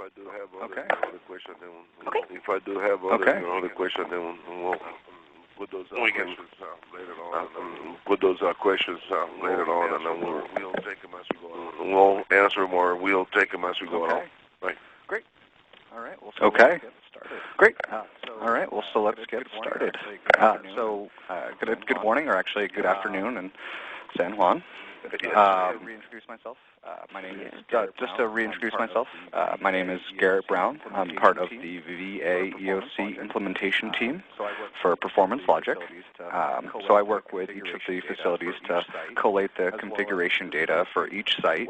I do have Okay. other questions, then if I do have other questions, then we'll put those questions later on. Put those questions later on, and then we'll take them as we go along. We'll answer them, or we'll take them as we go along. Right. Great. All right. Well, so let's get started. Great. All right. Well, so let's get started. Good morning, or actually good afternoon, in San Juan. Reintroduce myself. My name is just to reintroduce myself. My name is Garrett Brown. I'm part of the VA EOC implementation team for Performance Logic. So I work with each of the facilities to collate the configuration data for each site,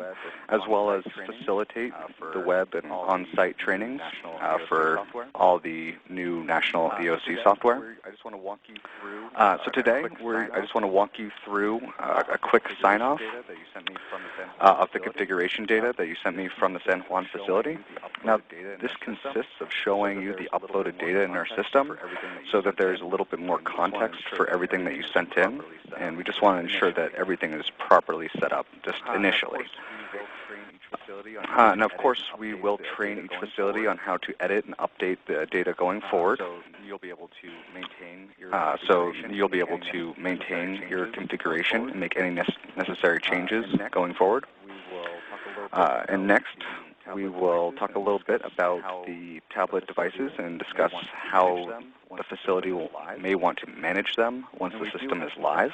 as well as facilitate the web and on-site trainings for all the new national EOC software. So today, I just want to walk you through a quick sign-off of the configuration data that you sent me from the San Juan facility. Now, this consists of showing you the uploaded data in our system so that there's a little bit more context for everything that you sent in, and we just want to ensure that everything is properly set up just initially. And of course, we will train each facility on how to edit and update the data going forward. So you'll be able to maintain your configuration and make any necessary changes going forward. And next, we will talk a little bit about the tablet devices and discuss how the facility may want to manage them once the system is live.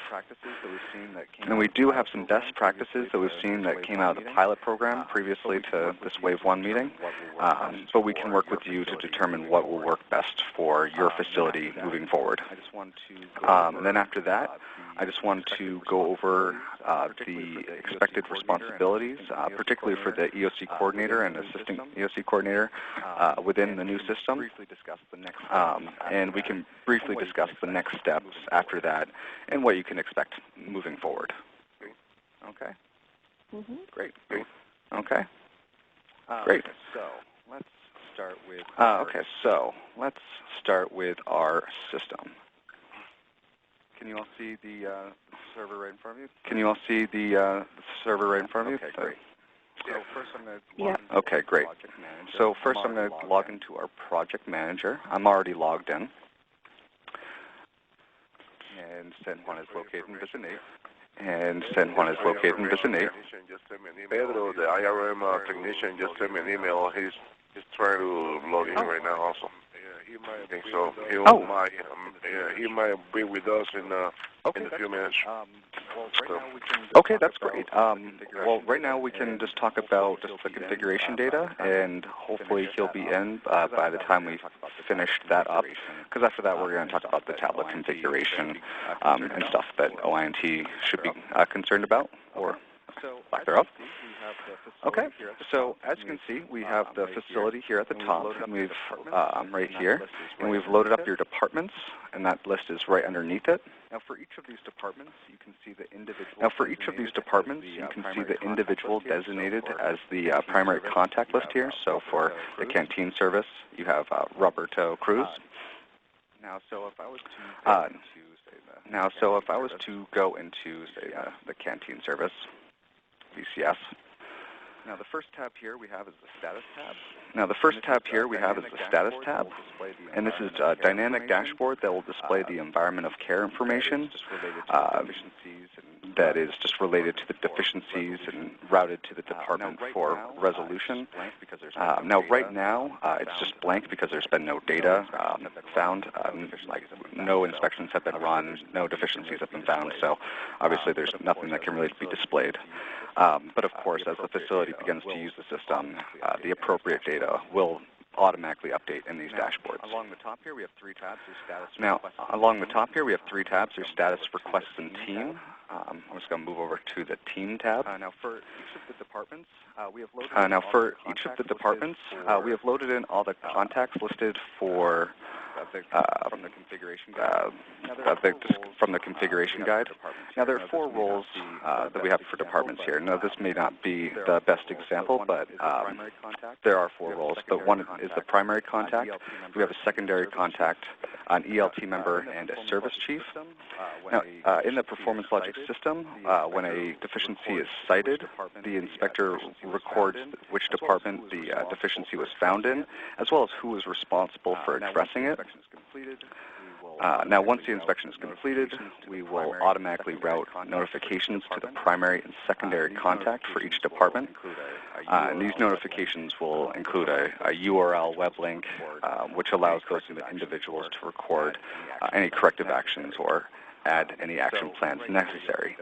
And we do have some best practices that we've seen that came out of the pilot program previously to this Wave 1 meeting, but we can work with you to determine what will work best for your facility moving forward. And then after that, I just want to go over the expected responsibilities, particularly for the EOC coordinator and assistant EOC coordinator within the new system. And we can briefly discuss the next steps after that and what you can expect moving forward. Okay? Great. Okay. Great. So let's start with let's start with our system. Can you all see the server right in front of you? Okay, great. So first I'm going to log into Project Manager. So first I'm going to log into our Project Manager. I'm already logged in. And San Juan is located in Vision 8. Pedro, the IRM technician, just sent me an email. He's trying to log in right now also. He might be with us in a few minutes. Okay, that's great. Well, right now we can just talk about just the configuration data, and hopefully he'll be in by the time we finish that up, because after that we're going to talk about the tablet configuration and stuff that OINT should be concerned about, or lack thereof. Okay, so as you can see, we have the facility here at the top, and we've right here, and we've loaded up your departments, and that list is right underneath it. Now, for each of these departments, you can see the individual designated as the primary contact list here. So for the canteen service, you have Roberto Cruz. Now, so if I was to go into, say, the canteen service, VCS. Now, the first tab here we have is the status tab. And this is a dynamic dashboard that will display the environment of care information that is just related to the deficiencies and routed to the department for resolution. Now, right now, it's just blank because there's been no data found. No inspections have been run, no deficiencies have been found, so obviously there's nothing that can really be displayed. But of course, as the facility begins to use the system, the appropriate data will automatically update in these dashboards. Along the top here, we have three tabs. There's status requests and team. I'm just going to move over to the team tab. Now, for each of the departments, we have loaded in all the contacts listed for from the configuration guide. From the configuration guide. Now, there are 4 roles that we have for departments here. Now, this may not be the best example, but there are 4 roles. But one is the primary contact. We have a secondary contact, an ELT member, and a service chief. Now, in the performance logic system, when a deficiency is cited, the inspector records which department the deficiency was found in, as well as who was responsible for addressing it. Now, once the inspection is completed, we will automatically route notifications to the primary and secondary contact for each department. And these notifications will include a URL web link, which allows those individuals to record any corrective actions or add any action plans necessary.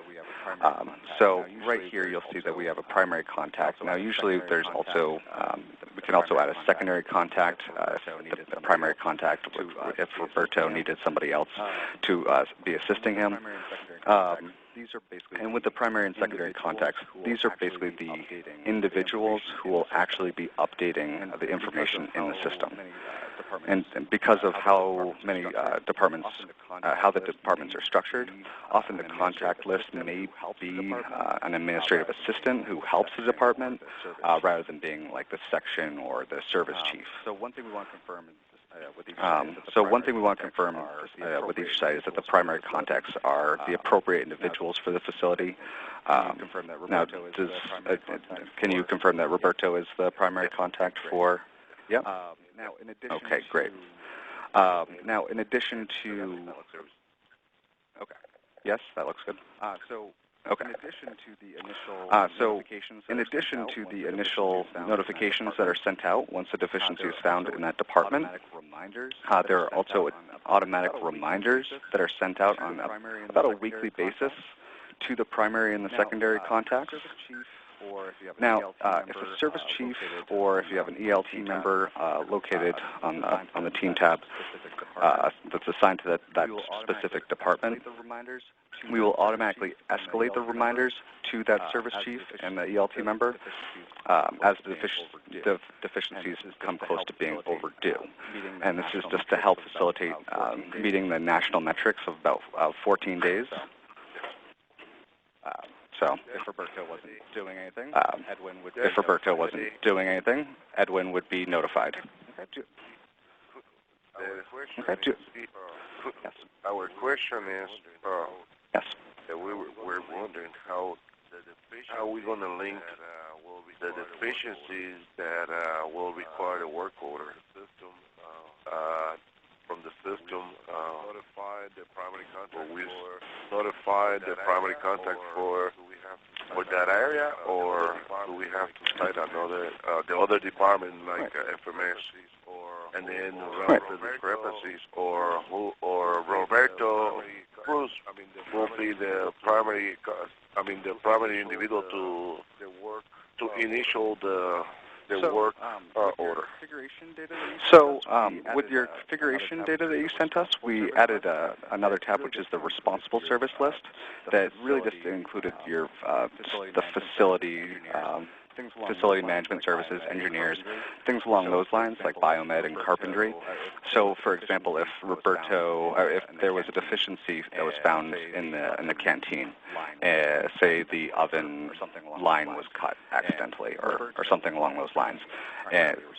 So right here, you'll see that we have a primary contact. Now, usually there's also, we can also add a secondary contact if the primary contact, if Roberto needed somebody else to be assisting him. And with the primary and secondary contacts, these are basically the individuals who will actually be updating the information in the system. And because of how many departments, how the departments are structured, often the contact list may be an administrative assistant who helps the department rather than being like the section or the service chief. So one thing we want to confirm with each site is that the primary contacts are the appropriate individuals for the facility. Now, can you confirm that Roberto is the primary contact for? Yeah. Okay, great. Now, in addition to, okay, yes, that looks good. Okay. In addition to the initial notifications that are sent out once a deficiency is found in that department, there are also automatic reminders that are sent out on about a weekly basis to the primary and the secondary contacts. Now, if a service chief or if you have an ELT member located on the team tab that's assigned to that specific department, we will automatically escalate the reminders to that service chief and the ELT member as the deficiencies come close to being overdue. And this is just to help facilitate meeting the national metrics of about 14 days. So if Roberto wasn't doing anything, Edwin would be notified. Yes. Our question is, yes. That we're wondering how we're going to link the deficiencies that will require a work order from the system. Notify the primary contact. We notify the primary contact for that area, or do we have to cite another the other department like FMS, and then route the discrepancies, or Roberto Cruz will be the primary. The primary individual to initial the work order. So with your configuration data that you sent us, we added another tab, which is the responsible service list, that really just included your the facility management services, engineers, things along those lines, like biomed and carpentry. So, for example, if there was a deficiency that was found in the canteen, say the oven line was cut accidentally or something along those lines,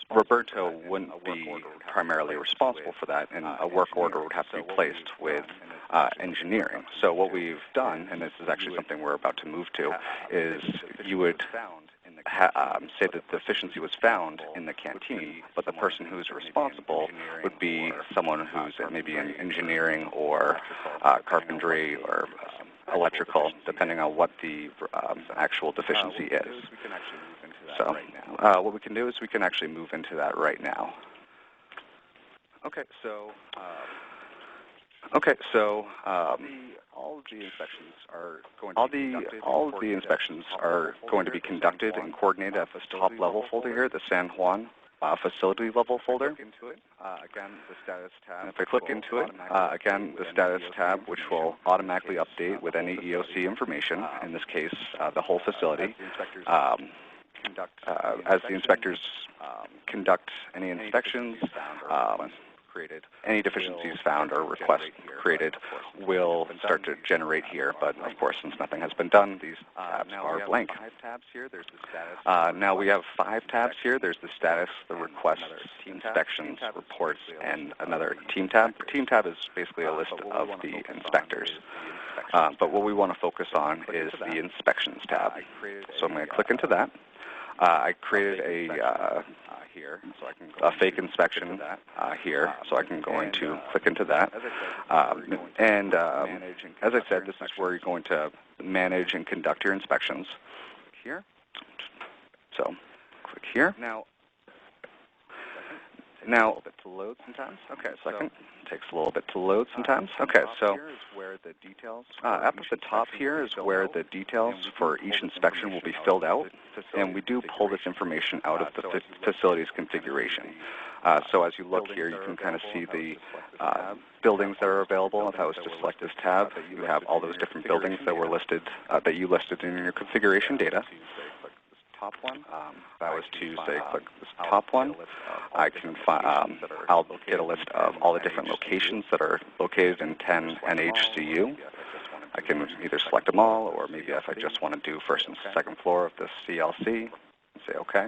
Roberto wouldn't be primarily responsible for that, and a work order would have to be placed with engineering. So what we've done, and this is actually something we're about to move to, is you would say that the deficiency was found in the canteen, but the person who's responsible would be someone who's maybe in engineering or carpentry or electrical, depending on what the actual deficiency is. So what we can do is we can actually move into that right now. Okay, so all of the inspections are going to be conducted and coordinated at this top level folder here, the San Juan facility level folder. If I click into it, again, the status tab, which will automatically update with any EOC information, in this case, the whole facility. As the inspectors conduct any inspections, any deficiencies found or requests created will start to generate here. But of course, since nothing has been done, these tabs are blank. Now we have 5 tabs here. There's the status, the requests, inspections, reports, and another team tab. The team tab is basically a list of the inspectors. But what we want to focus on is the inspections tab. So I'm going to click into that. I created a fake inspection here, so I can go into click into that. As I said, this is where you're going to manage and conduct your inspections. Here. So click here. Now to load sometimes. Okay, second. Takes a little bit to load sometimes. Okay, so up at the top here is where the details for each inspection will be filled out, and we do pull this information out of the facility's configuration. So as you look here, you can kind of see the buildings that are available. If I was to select this tab, you have all those different buildings that were listed, that you listed in your configuration data. Top one. If I was to say click this top one, I can I'll get a list of all the different locations that are located in 10 NHCU. I can either select them all, or maybe if I just want to do first and second floor of the CLC, and say OK.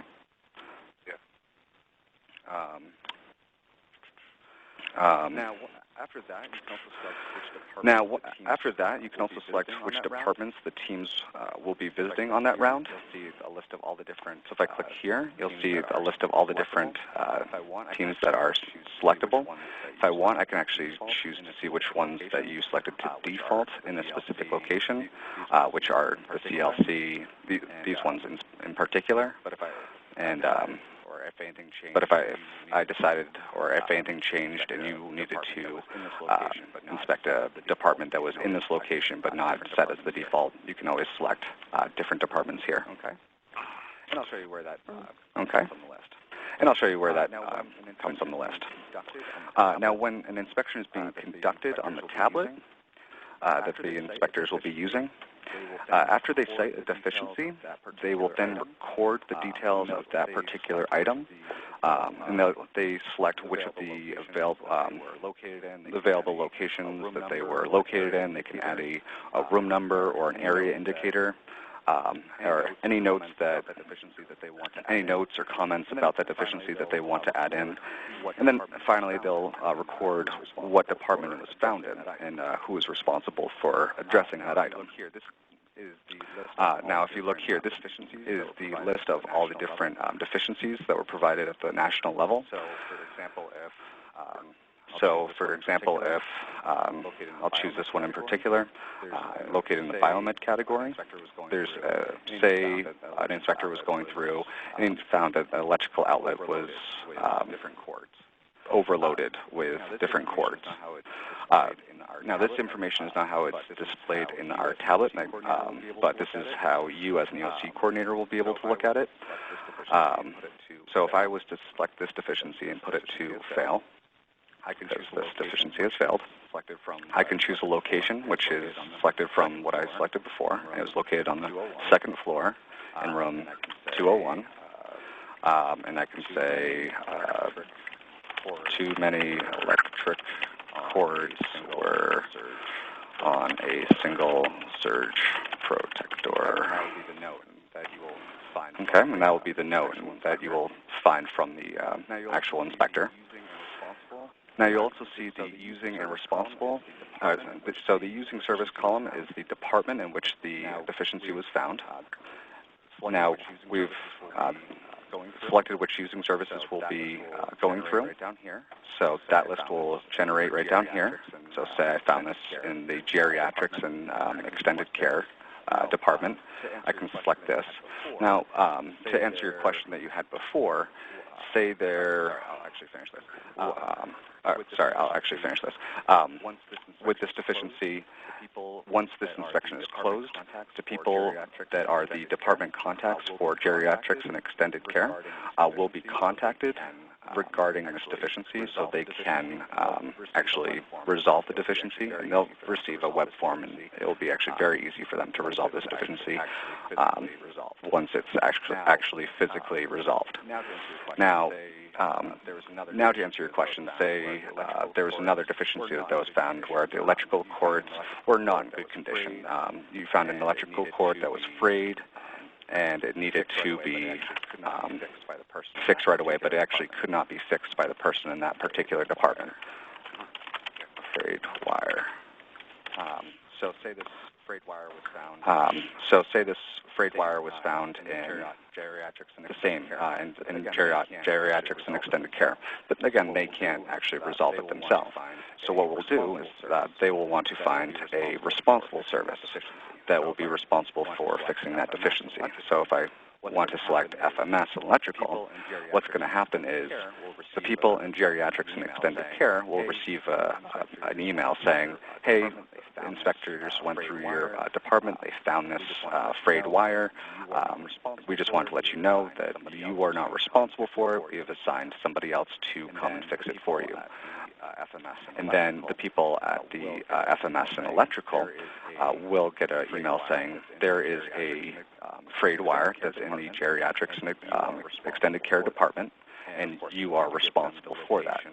Now, after that, you can also select which departments the teams will be visiting on that round. You'll see a list of all the different. So if I click here, you'll see a list of all the different teams that are selectable. If I want, I can actually choose to see which ones that you selected to default in a specific location, which are the CLC, these ones in particular. But if I decided, or if anything changed and you needed to inspect a department that was in this location but not set as the default, you can always select different departments here. Okay. And I'll show you where that comes from the list. And I'll show you where that comes from the list. Now, when an inspection is being conducted on the tablet that the inspectors will be using, after they cite a deficiency, they will then record the details of that particular item, and they select which of the available locations that they were located in. They can add a room number or an area indicator, or any notes or comments about that deficiency that they want to add in. And then finally, they'll record what department it was found in and who is responsible for addressing that item. Now, if you look here, this is the list of all the different deficiencies that were provided at the national level. So, for example, if I'll choose this one in particular, located in the biomed category, there's, say, an inspector was going through and found that the electrical outlet was overloaded with different cords. Now, this information is not how it's displayed in our tablet, but this is how you, as an EOC coordinator, will be able to look at it. So if I was to select this deficiency and put it to fail, because this deficiency has failed, I can choose a location, which is selected from what I selected before. It was located on the second floor in room 201. And I can say too many electric cords were on a single surge protector. Okay, and that will be the note that you will find from the actual inspector. Now you'll also see the using and responsible. So the using service column is the department in which the deficiency was found. Now we've selected which using services will be going through. So that list will generate right down here. So say I found this in the geriatrics and extended care department. I can select this. Now, to answer your question that you had before, say there... I'll actually finish this. With this deficiency, once this inspection is closed, the people that are the department contacts for geriatrics and extended care will be contacted regarding this deficiency, so they can actually resolve the deficiency, and they'll receive a web form, and it will be actually very easy for them to resolve this deficiency once it's actually physically resolved. Now, now to answer your question, say there was another deficiency that was found where the electrical cords were not in good condition. You found an electrical cord that was frayed, and it needed to be fixed right away, but it actually could not be fixed by the person in that particular department. Frayed wire. So say this frayed wire was found in geriatrics and the same in geriatrics and extended care. But again, they can't actually resolve it themselves. So what we'll do is they will want to find a responsible service that will be responsible for fixing that deficiency. So if I want to select FMS and electrical, what's going to happen is the people in geriatrics and extended care will receive an email saying, hey, inspectors went through your department, they found this frayed wire. We just want to let you know that you are not responsible for it. We have assigned somebody else to come and fix it for you. And then the people at the FMS and electrical will get an email saying there is a frayed wire that's in the geriatrics and extended care department, and you are responsible for that.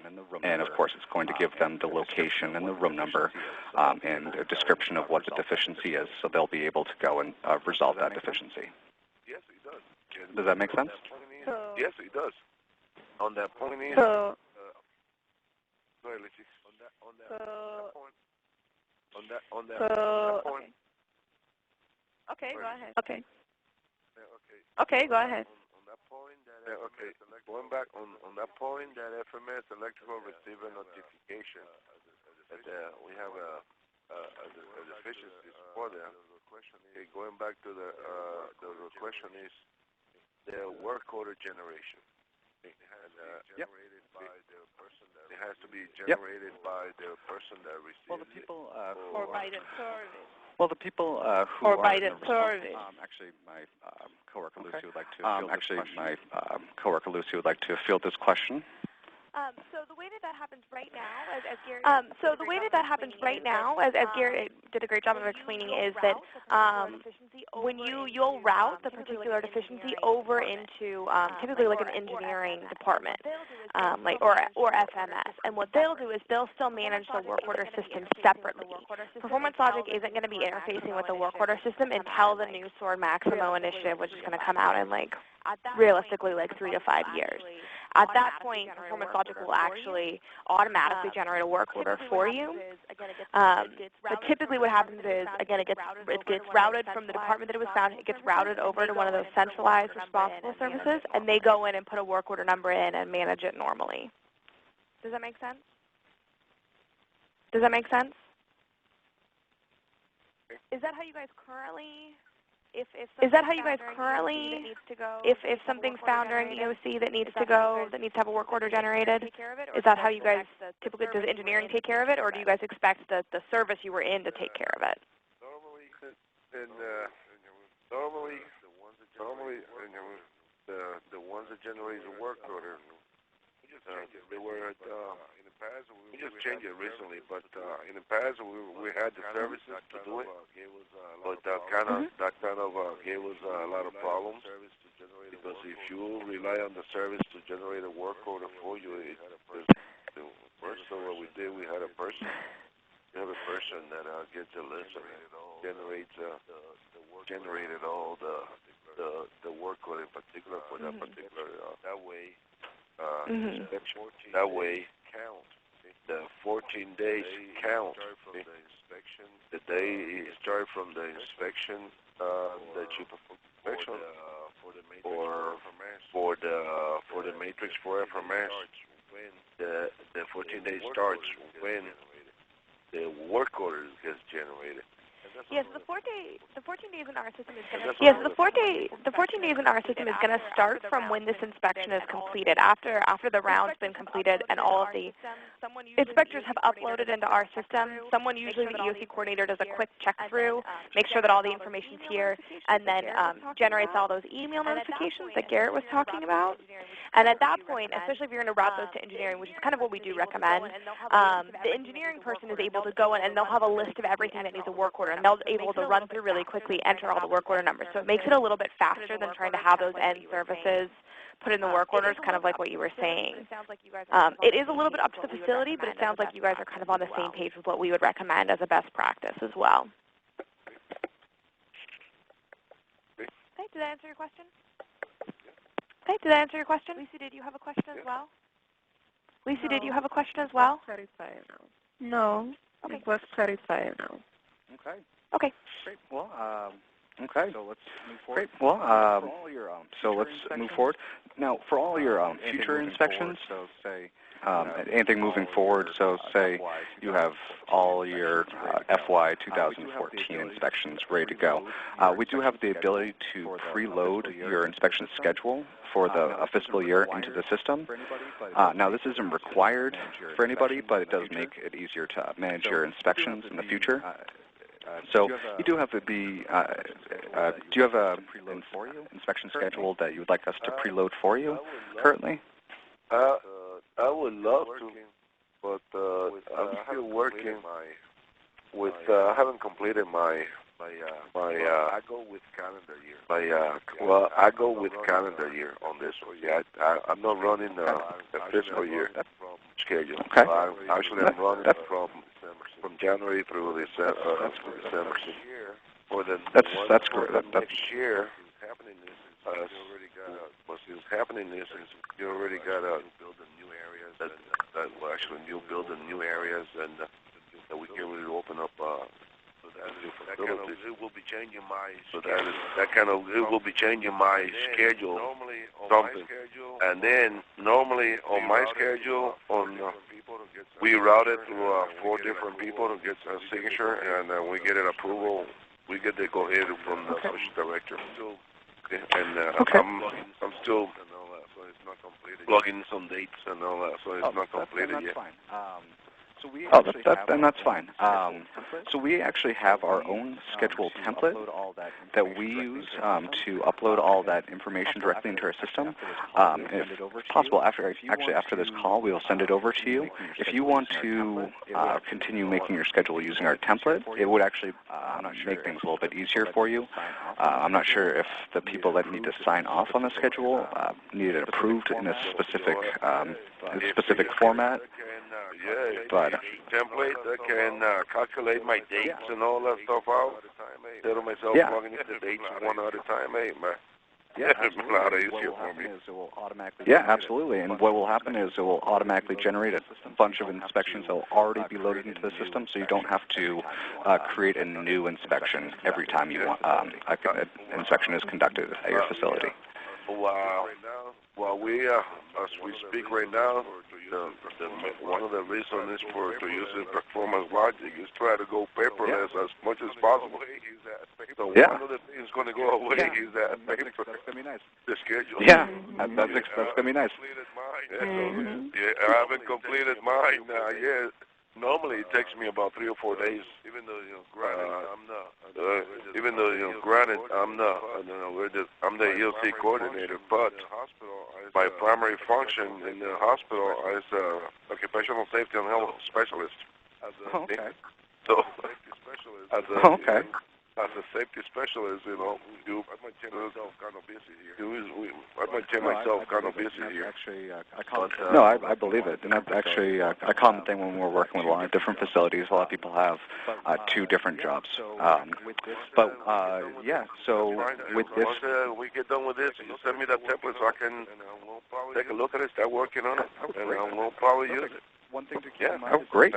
And of course, it's going to give them the location and the room number and a description of what the deficiency is, so they'll be able to go and resolve that deficiency. Yes, it does. Does that make sense? Yes, it does. On that point is... Okay, go ahead. Okay. Okay, go ahead. On that point, going back on that point, that FMS electrical received a notification that we have a deficiency for them. Okay, going back to the question is the work order generation. It has to be generated by the person that receives well, the people or by the service. Well, the people who or by are the service. Actually, my coworker Lucy would like to. Coworker Lucy would like to field this question. So the way that happens right now, as Garrett did a great job of explaining, is that when you'll route the particular deficiency over into typically like an engineering department, or FMS, and what they'll do is they'll still manage the work order system separately. Performance Logic isn't going to be interfacing with the work order system until the new SWORD Maximo initiative, which is going to come out in realistically 3 to 5 years. At that point, Performance Logic will actually automatically generate a work order for you. But typically what happens is, again, it gets routed from the department that it was found. It gets routed over to one of those centralized responsible services, and they go in and put a work order number in and manage it normally. Does that make sense? Does that make sense? Is that how you guys currently... If something's found during EOC that needs to go, that needs to have a work order generated, is that how you guys typically, does engineering take care of it, or do you guys expect the service you were in to take care of it? Normally, the ones that generate the work order, they were in the past. We just changed it recently, but in the past we had the services to do it, but that kind of gave us a lot of problems, because if you rely on the service to generate a work order for you, first of what we did, we had a person. We have a person that gets a list and generated all the work order in particular for that particular. That way. That way, the 14 days count. The day start from the inspection that you perform inspection, or for the matrix for FMS. The 14 days starts when the work order gets generated. Yes, the 14 days in our system is going to. Yes, the 14 days in our system is going to start from when this inspection is completed. After the round's been completed and all of the inspectors have uploaded into our system, someone, usually the EOC coordinator, does a quick check through, make sure that all the information's here, and then generates all those email notifications that Garrett was talking about. And at that point, especially if you're going to route those to engineering, which is kind of what we do recommend, the engineering person is able to go in and they'll have a list of everything that needs a work order, and they'll be able to run through really quickly, enter all the work order numbers. So it makes it a little bit faster than trying to have those end services put in the work orders, kind of like what you were saying. It is a little bit up to the facility, but it sounds like you guys are kind of on the same page with what we would recommend as a best practice as well. Okay, did that answer your question? Okay, did that answer your question? Lisa, did you have a question as well? Lisa, did you have a question as well? No. Okay. It was clarified now. Okay. Okay. Great. Well, okay. So let's move forward. Great. Well, so let's move forward. Now, for all your future inspections, so say anything moving forward, so say you have all your FY 2014 inspections ready to go. We do have the ability to preload your inspection schedule for the fiscal year into the system. Now, this isn't required for anybody, but it does make it easier to manage your inspections in the future. So you do have to be, do you have an inspection schedule that you would like us to preload for you currently? I would love to, but I'm still working with, I haven't completed my I go with calendar year. Well, I go with calendar year on this one. Yeah, I'm not running the fiscal year schedule. Okay. Actually, I'm running from January through December. That's great. Next year, what's happening is you already got to build new areas new building new areas, and that we can really open up. It will be changing my it will be changing my schedule. Something, and then normally on my schedule, we route it through 4 different people to get a signature, and we get an approval. We get the go ahead from the social director. And I'm still logging some dates and all that, so it's not completed yet. Fine. That's fine. So we actually have our own schedule template that we use to upload all that information directly into our system. If possible, after this call, we will send it over to you. If you want to continue making your schedule using our template, it would actually make things a little bit easier for you. I'm not sure if the people that need to sign off on the schedule need it approved in a specific format. But template that can calculate my dates and all that stuff out. Instead of myself logging in the dates one at a time, it's a lot easier for me. Yeah, absolutely. And what will happen is it will automatically generate a bunch of inspections that will already be loaded into the system, so you don't have to create a new inspection every time you want an inspection is conducted at your facility. Well, we, as we speak right now, one of the reasons is to use the performance logic is try to go paperless as much as possible. So one of the things going to go away is that paper. That's going to be nice. The schedule. Yeah, that's going to be nice. I haven't completed mine yet. Normally it takes me about 3 or 4 days. Even though granted I'm the ELC coordinator, but my primary function in the hospital is occupational safety and health specialist. Okay. So as a safety specialist, I might take myself kind of busy here. No, I believe it, and that's actually a common thing when we're working with a lot of different facilities. A lot of people have 2 different jobs. So with this, once we get done with this, you send me that template so I can take a look at it, start working on it, and we'll probably use it. One thing to keep in mind. Oh, great.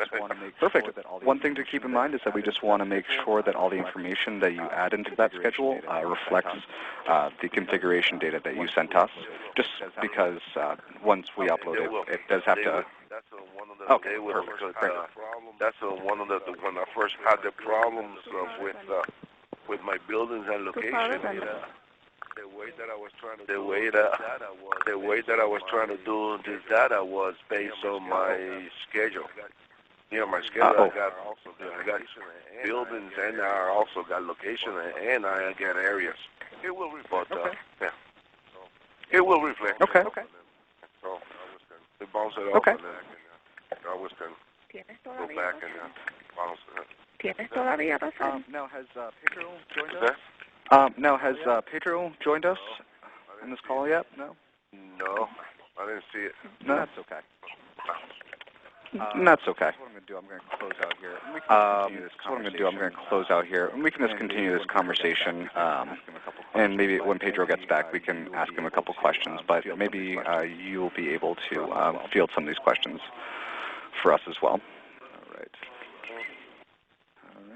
Perfect. One thing to keep in mind is that we just want to make sure that all the information that you add into that schedule reflects the configuration data that you sent us. Just because once we upload it, it does have to. That's one of the when I first had the problems with my buildings and location. The way that I was trying to do this data was based on my schedule. My schedule. I got buildings, and I also got location, and I got areas. It will reflect. It will reflect. Okay. So we bounce it off, and then I always can go back and bounce it. Now has Pedro joined us? Now, has Pedro joined us in this call yet? No? No, I didn't see it. No, that's okay. That's okay. What I'm going to do, I'm going to close out here. What I'm going to do, I'm going to close out here, and we can just continue this conversation. And maybe when Pedro gets back, we can ask him a couple questions. But maybe you'll be able to field some of these questions for us as well. All right.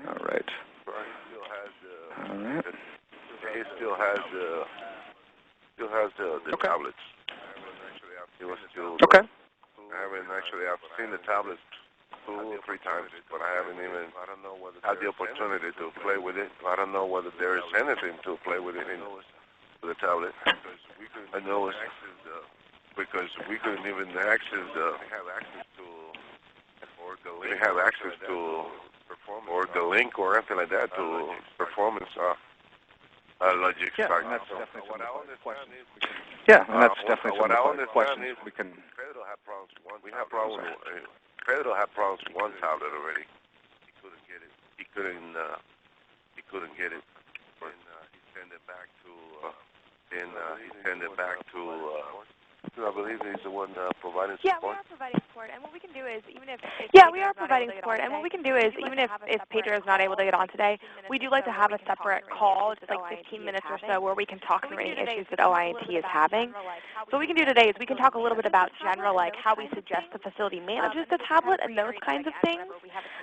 All right. All right. He still has the tablets. He was still. Okay. I haven't actually. I've seen the tablets 2 or 3 times, but I haven't even had the opportunity to play with it. I don't know whether there is anything to play with it in the tablet. I know it's because we couldn't even access or the link or anything like that to performance logic. Yeah, and that's definitely some of the questions. Yeah, and that's definitely some of the questions we can. Pedro had problems. Pedro had problems with one tablet already. He couldn't get it. He couldn't get it. And he sent it back to. I believe he's the one providing support. Yeah, we are providing support, and what we can do is even if Pedro is not able to get on today, we do like to have a separate call, just like 15 minutes or so, where we can talk through any issues that OINT is having. So what we can do today is we can talk a little bit about general, like how we suggest the facility manages the tablet and those kinds of things,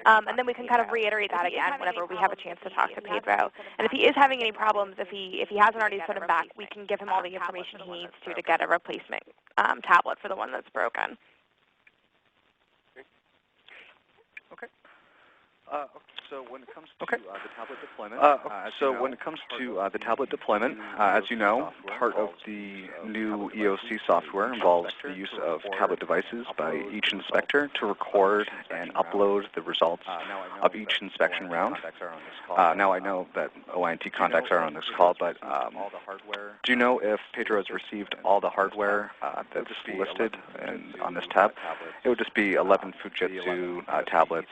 and then we can kind of reiterate that again whenever we have a chance to talk to Pedro. And if he is having any problems, if he hasn't already sent him back, we can give him all the information he needs to get a replacement tablet for the one that's broken. Okay. So when it comes to the tablet deployment, as you know, part of the new EOC software involves the use of tablet devices by each inspector to record and upload the results of each inspection round. Now I know that OINT contacts are on this call, but do you know if Pedro has received all the hardware that's listed on this tab? It would just be 11 Fujitsu tablets,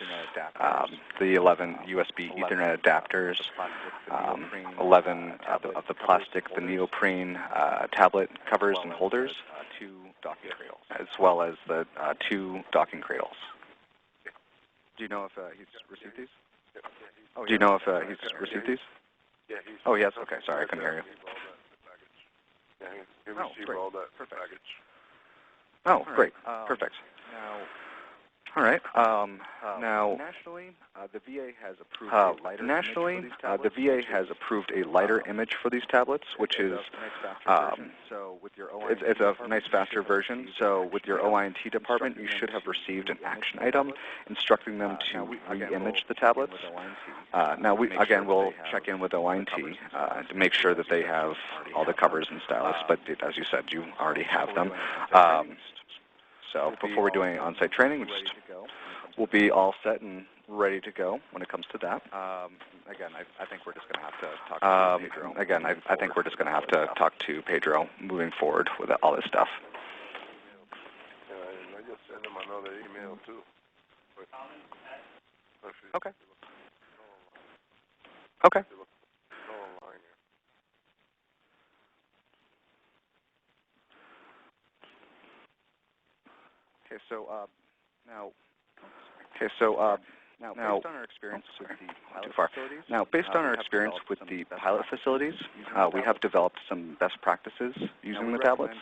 the 11 USB Ethernet adapters, 11 of the plastic, the neoprene tablet covers and holders, 2 docking cradles, as well as the 2 docking cradles. Do you know if he's received these? Do you know if he's received these? Oh, yes. Okay. Sorry, I couldn't hear you. Yeah, he received all that package. Oh, great. Perfect. All right. Now, nationally, the VA has approved a lighter image for these tablets, which is it's a nice faster version. So with your OINT department, you should have received an action item instructing them to re-image the tablets. Now, we'll check in with OINT to make sure that they have all the covers and stylus. But as you said, you already have them. So before we're doing on-site training, we'll be all set and ready to go when it comes to that. I think we're just going to have to talk to Pedro. I think we're just going to have to talk to Pedro moving forward with all this stuff. And I just sent him another email too. Okay. Okay. Now, based on our experience with the pilot facilities, we have developed some best practices using the tablets.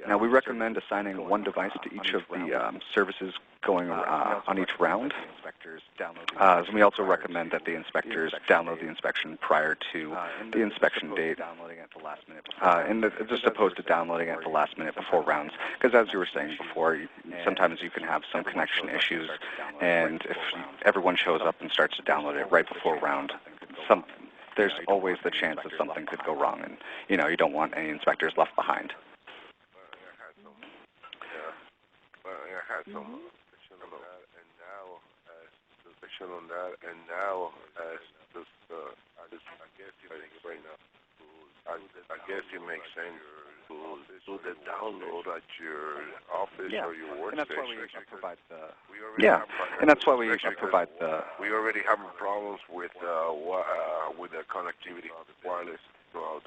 Now, we recommend assigning 1 device to each of the services going on each round. And we also recommend that the inspectors download the inspection prior to the inspection date, and just opposed to downloading it at the last minute before rounds. Because as you were saying before, sometimes you can have some connection issues, and if everyone shows up and starts to download it right before round, there's always the chance that something could go wrong, and you don't want any inspectors left behind. I had some question on that, and now I guess it makes sense to do the download at your office or your workstation. And that's why we provide the. And that's why we provide the. We already have problems with the connectivity, wireless throughout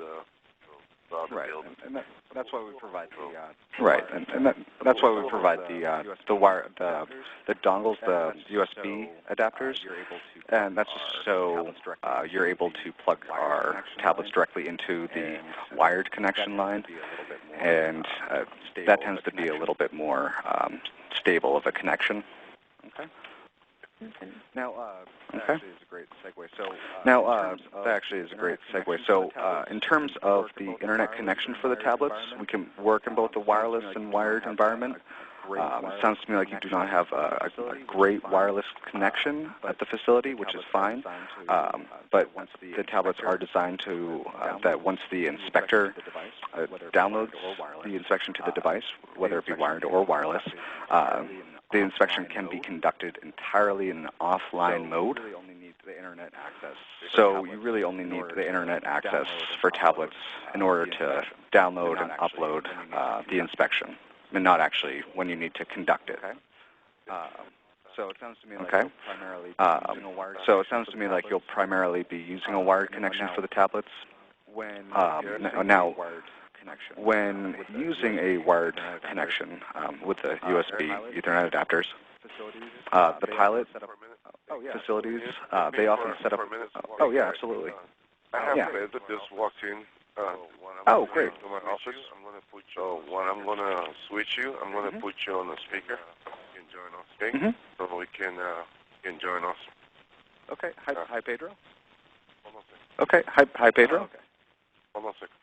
Right, and that's why we provide the right, and that's why we provide the wire, the dongles, the USB adapters, and that's just so you're able to plug our tablets directly into the wired connection line, and that tends to be a little bit more stable of a connection. Okay. Now, that actually is a great segue. So, in terms of the internet connection for the tablets, we can work in both the wireless and wired environment. It sounds to me like you do not have a great wireless connection at the facility, which is fine. But the tablets are designed to that once the inspector downloads the inspection to the device, whether it be wired or wireless, the inspection can be conducted entirely in an offline mode. So you really only need the internet access for tablets in order to download and upload the inspection, and not actually when you need to conduct it. So it sounds to me like you'll primarily be using a wired connection for the tablets. Now, when using a wired connection with the USB Ethernet adapters, the pilot facilities, they often set up... Oh, yeah, absolutely. I have friends that just walked in. Oh, great. To my office. So when I'm going to switch you, I'm going to put you on the speaker. You can join us, okay? So we can join us. Okay. Hi, Pedro. Hold on a second. Okay. Hi, Pedro. Okay. Hold on a second.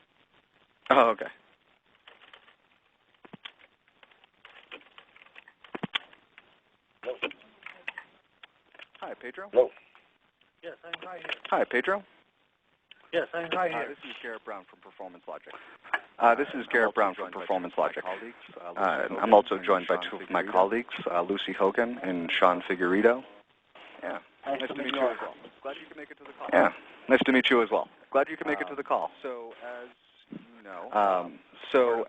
Oh, okay. Hi, Pedro. Hello. Yes, I'm right here. Hi, Pedro. Yes, I'm right here. This is Garrett Brown from Performance Logic. I'm also joined by two of my colleagues, Lucy Hogan and Sean Figueredo. Yeah. Nice to meet you as well. Glad you could make it to the call. Yeah. Nice to meet you as well. Glad you could make it to the call. So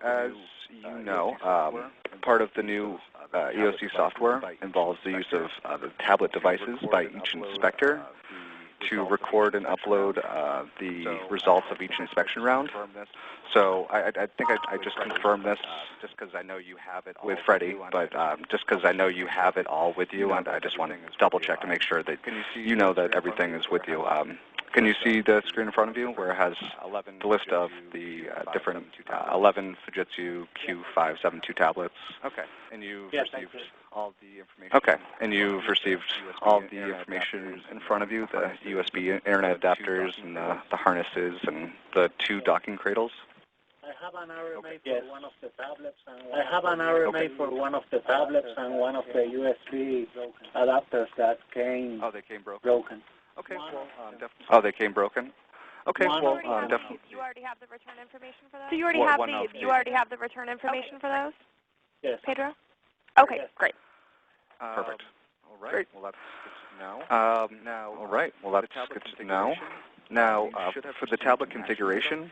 as you know, part of the new EOC software involves the use of the tablet devices by each inspector to record and upload the results of each inspection round. So I think I just confirmed this just because I know you have it with Freddie, but just because I know you have it all with you, and I just want to double check to make sure that you know that everything is with you. Can you see the screen in front of you where it has the list of the different 11 Fujitsu Q572 tablets? Okay. And you've received all the information. Okay. And you've received all the information in front of you, the USB internet adapters and the harnesses and the two docking cradles? I have an error made for one of the tablets, and one of the USB adapters that came. Oh, they came broken. Okay, well, definitely. Oh, they came broken. Okay, well, definitely. You already have the return information for those. So you already have the return information for those. Yes. Pedro. Okay, yes. Great. Perfect. All right. Great. Well, that's good to know. All right. Well, that's good to know. Now, for the tablet configuration,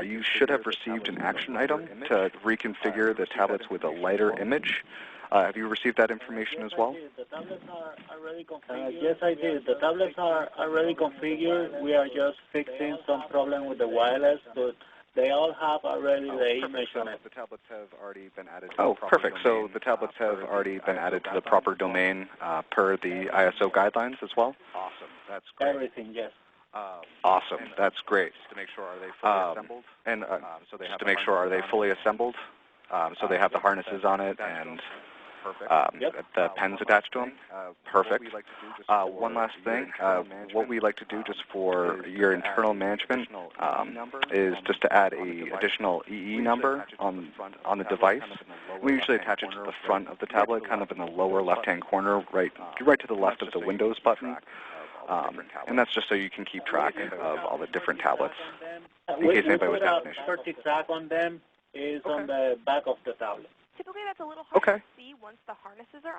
you should have received an action item to reconfigure the tablets with a lighter image. Have you received that information as well? The tablets are already configured. Yes, I did. The tablets are already configured. We are just fixing some problem with the wireless, but they all have already the image on it. The tablets have already been added to the proper domain. So the tablets have already been added to the proper domain per the ISO guidelines as well? Awesome. That's great. Everything, yes. Awesome. That's great. Just to make sure, are they fully assembled? And just to make sure, are they fully assembled? So they have the harnesses on it and the pens attached to them? Perfect. One last thing. What we like to do just for your internal management is just to add a additional EE number on the device. We usually attach it to the front of the tablet, kind of in the lower left-hand corner, right to the left of the Windows button. And that's just so you can keep track of all the different tablets, in case anybody was asking. The track on them is on the back of the tablet. Typically, that's a little harder to see once the harnesses are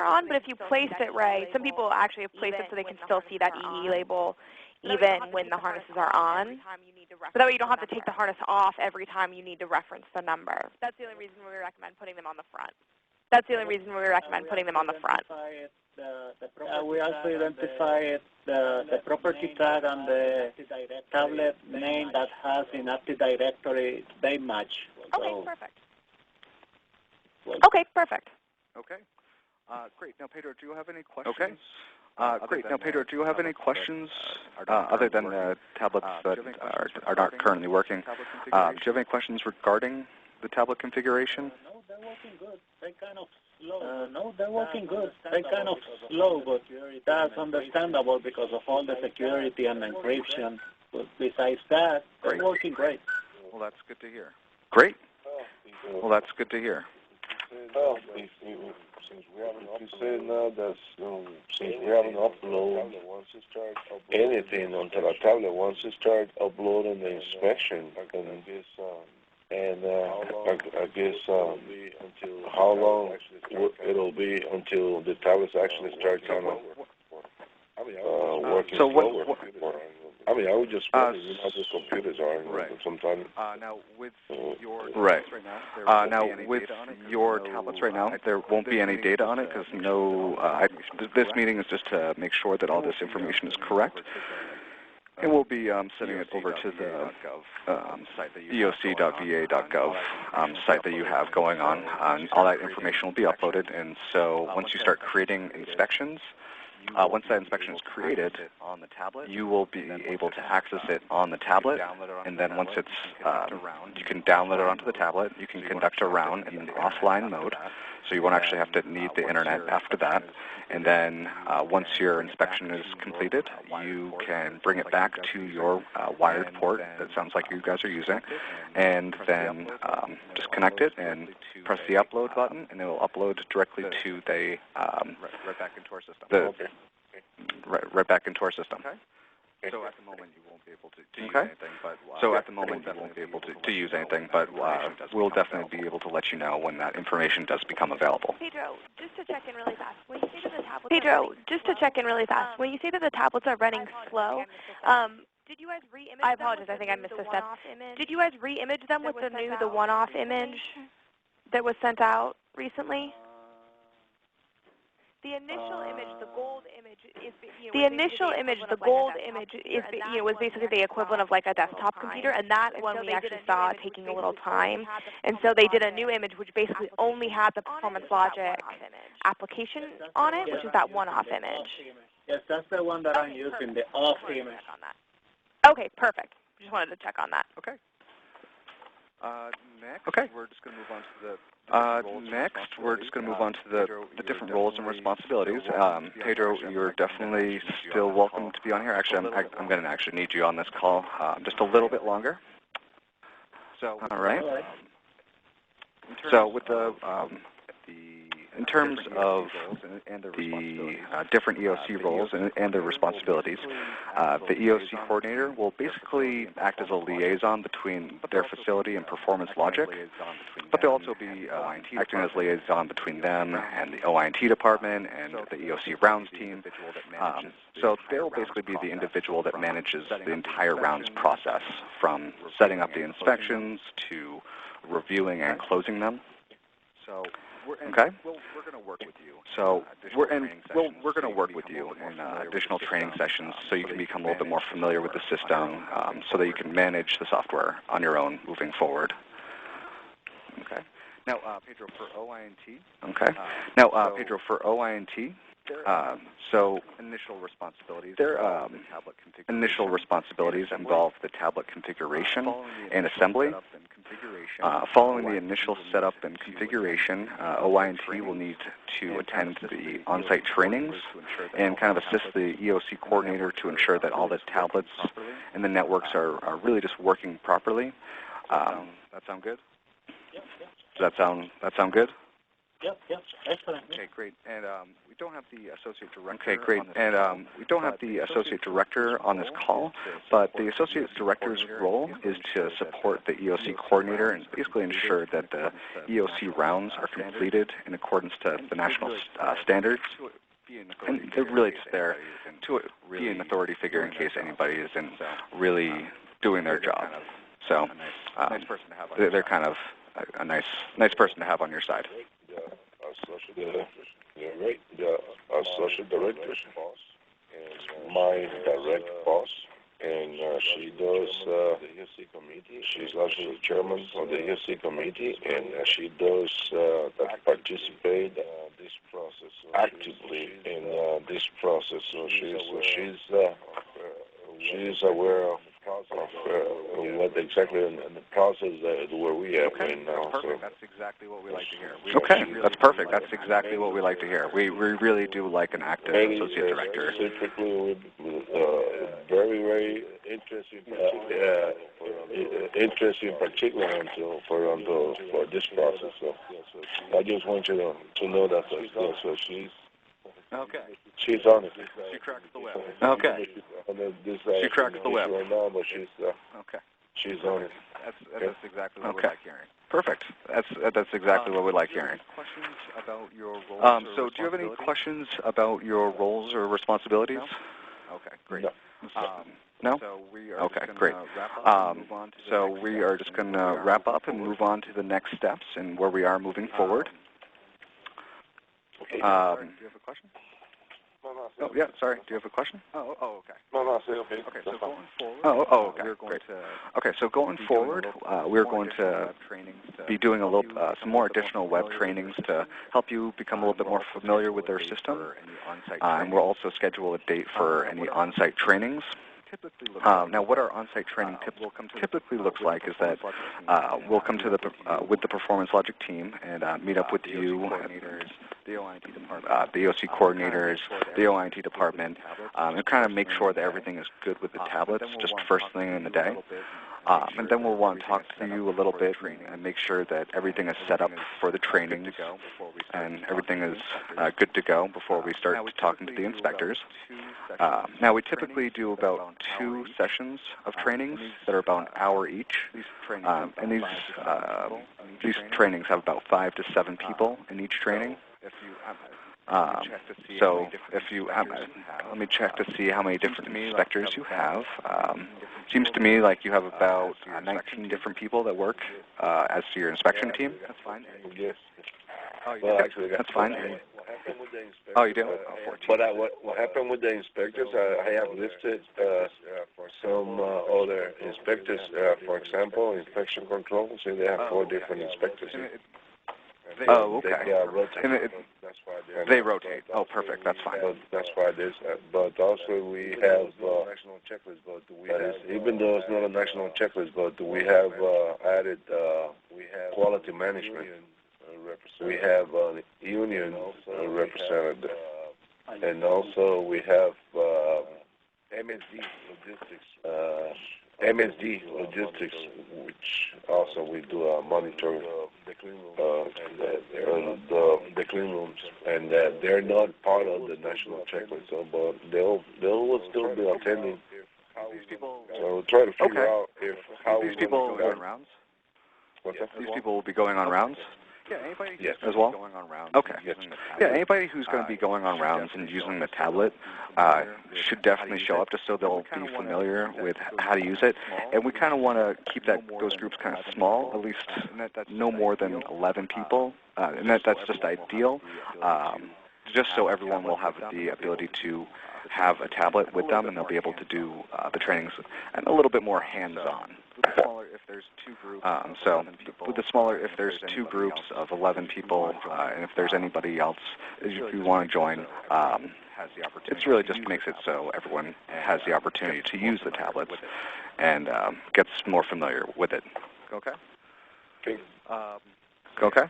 on. But if you place it right, some people actually have placed it so they can still see that EE label even when the harnesses are on. But that way you don't have to take the harness off every time you need to reference the number. That's the only reason we recommend putting them on the front. That's the only reason we recommend putting them on the front. We also identify the property tag and the tablet name that has in Active Directory. They match. Okay, perfect. Okay, perfect. Okay. Great. Now, Pedro, do you have any questions? Okay. Great. Now, Pedro, do you have any questions other than the tablets that are not currently working? Do you have any questions regarding the tablet configuration? No, they're working good. They kind of slow. No, they're working good. They kind of slow, but that's understandable because of all the security and encryption. But besides that, they're working great. Well, that's good to hear. Great. Well, that's good to hear. Since we haven't uploaded anything onto the tablet, once you start uploading the inspection, and I guess how long it'll be until the tablets actually start kind of working slower. I mean, I would just wonder, how the computers are sometimes. Now, with your tablets right now, there won't be any data on it because this meeting is just to make sure that all this information is correct. And we'll be sending it over to the eoc.va.gov site that you have going on. All that information will be uploaded, and so once you start creating inspections, once that inspection is created, you will be able to access it on the tablet, and then once it's, you can download it onto the tablet. You can conduct a round in an offline mode, so you won't actually have to need the internet after that. And then once your inspection is completed, you can bring it back to your wired port that sounds like you guys are using, and then just connect it and press the upload button, and it will upload directly to the right back into our system. Right back into our system. Okay. So at the moment you won't be able to use anything, but we'll definitely be able to let you know when that information does become available. Pedro, just to check in really fast. When you say that the tablets are running slow, did you guys re-image them? I apologize. I think I missed a step. Did you guys re-image them with the one-off image that was sent out recently? The initial image, the gold image, was basically the equivalent of like a desktop computer, and that one we actually saw taking a little time. And so they did a new image which basically only had the Performance Logic application on it, which is that one-off image. Yes, that's the one that I'm using, the off image. Okay, perfect. Just wanted to check on that. Okay. We're just going to move on to the different roles and responsibilities. Pedro, you're definitely still welcome to be on here. Actually, I'm going to actually need you on this call just a little bit longer. So, all right. So with in terms of the different EOC roles and their responsibilities, the EOC coordinator will basically act as a liaison between their facility and Performance Logic, but they'll also be acting as liaison between them and the OINT department and the EOC rounds team. So they'll basically be the individual that manages the entire rounds process, from setting up the inspections to reviewing and closing them. So. Okay. We're going to work with you. So we're going to work with you in additional training sessions, so you can become a little bit more familiar with the system, so that you can manage the software on your own moving forward. Okay. Now, Pedro, for OINT. Okay. Now, Pedro, for OINT. So initial responsibilities. Initial responsibilities involve the tablet configuration and assembly. Following the initial setup and configuration, OINT will need to attend the on-site trainings and kind of assist the EOC coordinator to ensure that all the tablets and the networks are really just working properly. That sound good? Does that sound good? Yep, excellent. Okay, great. And we don't have the associate director. Okay, great. And we don't have the associate director on this call, but the associate director's role is to support the EOC coordinator and basically ensure that the EOC rounds are completed in accordance to the national standards. And they're really just there to be an authority figure in case anybody isn't really doing their job. So they're kind of a nice person to have on your side. the associate director, my direct boss, and she does. She's also the chairman of the ESC committee, and she does participate this process actively in this process. So she's aware of what exactly in the process where we are right now. Perfect. So. That's exactly what we like to hear. That's perfect. That's exactly what we like to hear. We really do like an active associate director. Specifically, very interesting, interesting, particularly for this process. So I just want you to know that. So she's. Okay. She's on it. She cracks the whip. Okay. She cracks the whip. Right now, but she's okay. She's on it. That's exactly what we like hearing. Perfect. That's exactly what we like hearing. Questions about your roles? So, do you have any questions about your roles or responsibilities? Okay, great. No. So we are great. So we are just going to wrap up and move on to the next steps and where we are moving forward. Do you have a question? Oh, yeah, sorry. Do you have a question? Oh, okay. No, I say okay. Okay, so going forward. Okay, great. Okay, so going forward, we're going to be doing some more additional web trainings to help you become a little bit more familiar with their system. And we'll also schedule a date for any on-site trainings. Now, what our on-site training typically looks like is that we'll come to with the Performance Logic team and meet up with you, the OINT department, the EOC coordinators, the OINT department, and kind of make sure that everything is good with the tablets just first thing in the day. And then we'll want to talk to you a little bit and make sure that everything is set up for the trainings and everything is good to go before we start talking to the inspectors. Now, we typically do about 2 sessions of trainings that are about an hour each, and these trainings have about 5 to 7 people in each training. So let me check to see how many different inspectors you have. Seems to me like you have about 19 different people that work as to your inspection team. That's fine. Yes. Well, actually, that's fine. Oh, you do? 14. But what happened with the inspectors, I have listed for some other inspectors, for example, inspection control, so they have 4 different inspectors. Okay. That's why they rotate. Oh, perfect. That's fine. That's why this. But also we have national checklist. But even though it's not a national checklist, but we have added. We have quality management. We have union representative, and also we have MSD logistics, which also we do monitoring the clean rooms, and they're not part of the national checklist, but they will still be attending. So we'll try to figure out how these people will go on rounds. These people will be going on rounds. Yeah, anybody as well? Going on rounds. Okay. Yeah, anybody who's going to be going on rounds and using the tablet should definitely show up just so they'll be familiar with how to use it. And we kind of want to keep those groups kind of small, at least no more than 11 people. And that's just ideal, just so everyone will have the ability to have a tablet with them and they'll be able to do the trainings and a little bit more hands-on. If there's 2 groups, so with the smaller, if there's 2 groups of 11 people, and if there's anybody else if you want to join, it really just makes it so everyone has the opportunity to use the tablets and gets more familiar with it. Okay. Okay.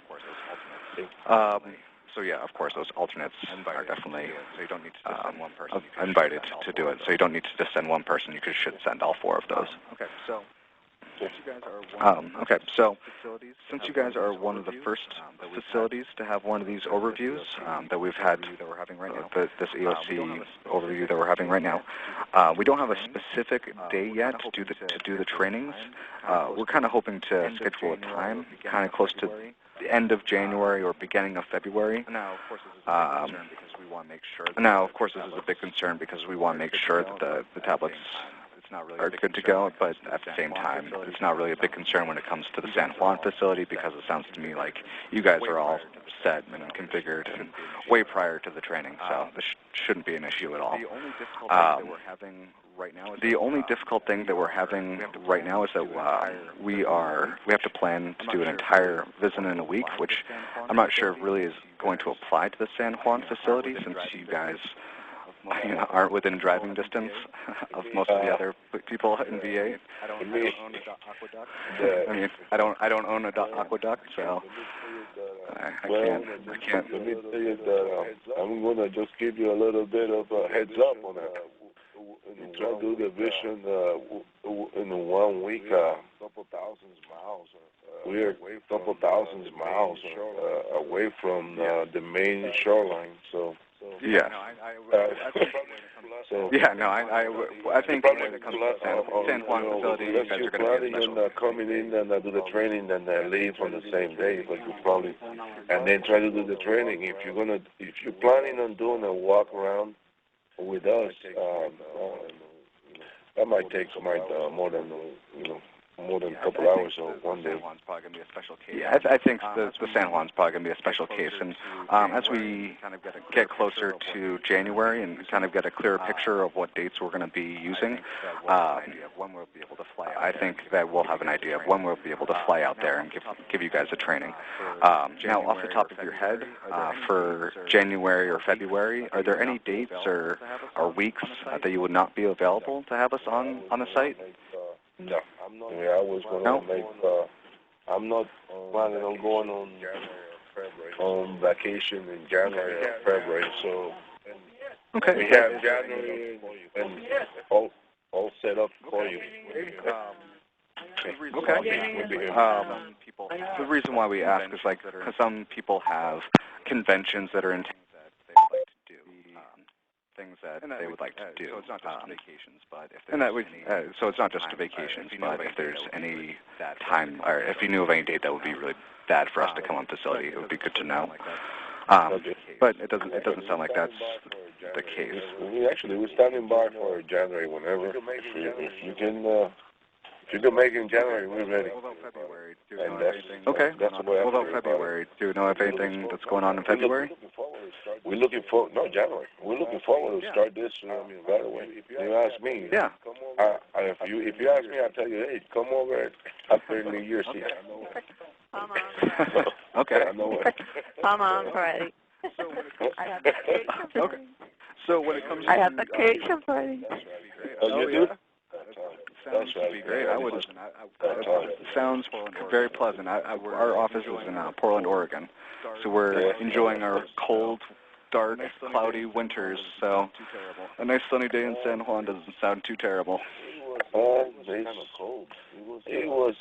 So yeah, of course, those alternates are definitely so you don't need to just send one person. Invited to do it, so you don't need to just send one person. You should send all 4 of those. Okay. So. Since you guys are one of the first facilities to have one of these overviews that we're having right now, this EOC overview that we're having right now, we don't have a specific day yet to do the trainings. We're kind of hoping to schedule a time kind of close to the end of January or beginning of February. Now, of course, this is a big concern because we want to make sure. Now, of course, this is a big concern because we want to make sure that the tablets. are good to go, but at the same time, it's not really a big concern when it comes to the San Juan facility, because it sounds to me like you guys are all set and configured and way prior to the training, so this shouldn't be an issue at all. The only difficult thing that we're having right now is that we have to plan to do an entire visit in a week, which I'm not sure really is going to apply to the San Juan facility, since you guys aren't within driving distance of most of the other people in VA. I mean, I don't own an aqueduct, so I can't. Let me tell you that I'm going to just give you a little bit of a heads up on that. Try to do the vision in 1 week, couple thousand miles. We're a couple thousand miles away from the main shoreline, so. Yeah. I think when it comes to San Juan facility, you guys are going to be special. Coming in and do the training and leave on the same day, but you probably, and then try to do the training. If you're planning on doing a walk around with us, that might take more than a couple hours or one day. Yeah, I think the San Juan's probably going to be a special case. And as we kind of get closer to January and kind of get a clearer picture of what dates we're going to be using, I think that we'll have an idea of when we'll be able to fly out there and give you guys a training. Now, off the top of your head, for January or February, are there any dates or weeks that you would not be available to have us on the site? No, I was going to make. I'm not planning on going on vacation in January or February. So okay, we have January and all set up for you. Okay. The reason why we ask is because some people have conventions that are in town that they would like to do. Things that they would like to do. So it's not just vacations, but so it's not just vacations, but if there's any time, or if you knew of any date that would be really bad for us to come on facility, it would be good to know. But it doesn't sound like that's the case. We're standing by for January whenever. If you can make it in January, we're ready. What about February? What about February? Do you know of anything that's going on in February? We're looking forward. No, January. We're looking forward to start this right away. If you ask me, if you ask me, I'll tell you, hey, come over after New Year's Eve. Come on. Okay. Come on, Freddie. I have the vacation. Okay. So when it comes to... I have vacation, Freddie. Oh, you do? Sounds great. I would. Sounds very pleasant. Our office is in Portland, Oregon, so we're enjoying our cold, dark, cloudy winters. So a nice sunny day in San Juan doesn't sound too terrible. It's kind of cold. It was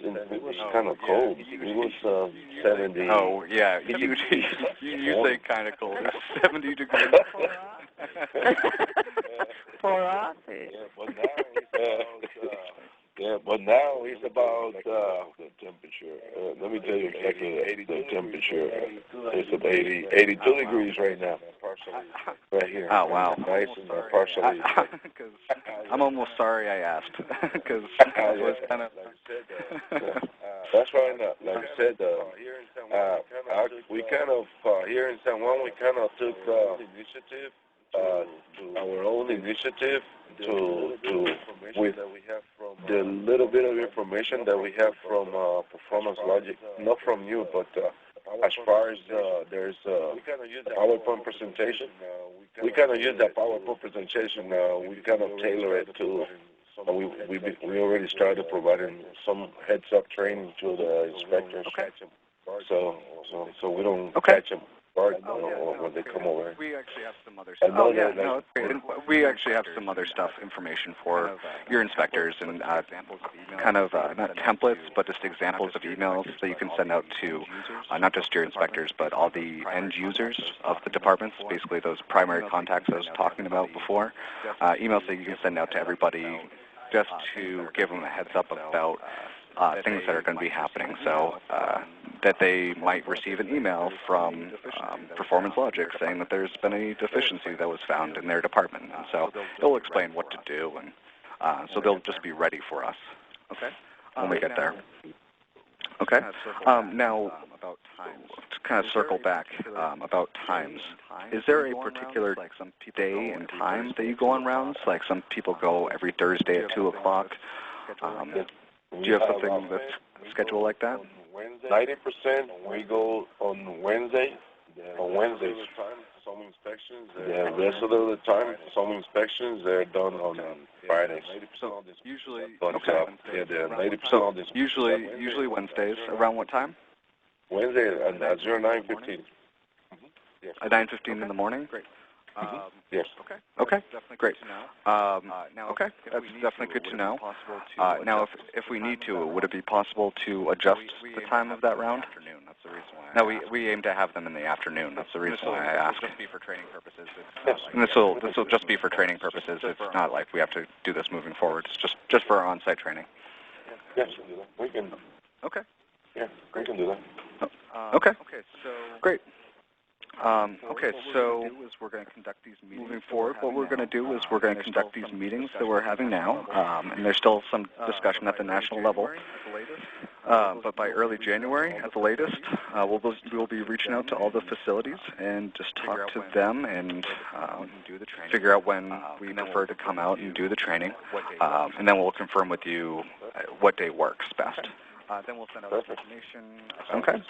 kind of cold. It was 70. Oh yeah, you say kind of cold. It's 70 degrees. For us, but now it's about the temperature. Let me tell you exactly the temperature. It's about 82 degrees right now. Right here. Oh, wow. Nice and partially. Because I'm almost sorry I asked, because I was kind of... That's right. Like I said, we kind of, here in San Juan, we kind of took initiative, our own initiative with the little bit of information that we have from Performance Logic, not from you, but as far as there's a PowerPoint presentation, we kind of use that PowerPoint presentation. We kind of tailor it to. We already started providing some heads-up training to the inspectors. Okay. So we don't catch them when they come over. We actually have some other stuff. We actually have some other stuff, information for your inspectors, and kind of not templates, but just examples of emails that you can send out to not just your inspectors, but all the end users of the departments, basically those primary contacts I was talking about before. Emails that you can send out to everybody just to give them a heads up about things that are going to be happening, so that they might receive an email from Performance Logic saying that there's been a deficiency that was found in their department. And so it'll explain what to do and So they'll just be ready for us. Okay. When we get there. Okay. Now, to kind of circle back about times, is there a particular day and time that you go on rounds? Like some people go every Thursday at 2 o'clock. Do you have something that's scheduled like that? 90% we go on Wednesday. On Wednesdays, some inspections. The rest of the time, some inspections they're done on Fridays. So usually, okay. Yeah, they're 90% of this. Usually Wednesdays. Around what time? Wednesday at 09:15. Yes. At 9:15 in the morning. Great. Yes. Okay. Great. Okay. That's definitely good to know. Now, if we need to, would it be possible to adjust the time of that round? No, we aim to have them in the afternoon. That's the reason why I asked. This will just be for training purposes. And this will just be for training purposes. It's not like we have to do this moving forward. It's just for our on-site training. Yes, we can. Okay. Yeah, we can do that. Okay. Great. Okay, so we're going to conduct these meetings. Moving forward, what we're going to do is we're going to conduct these meetings that we're having now, and there's still some discussion at the national level. But by early January, at the latest, we'll be reaching out to all the facilities and just talk to them and figure out when we prefer to come out and do the training, and then we'll confirm with you what day works best. Then we'll send out some information. Okay.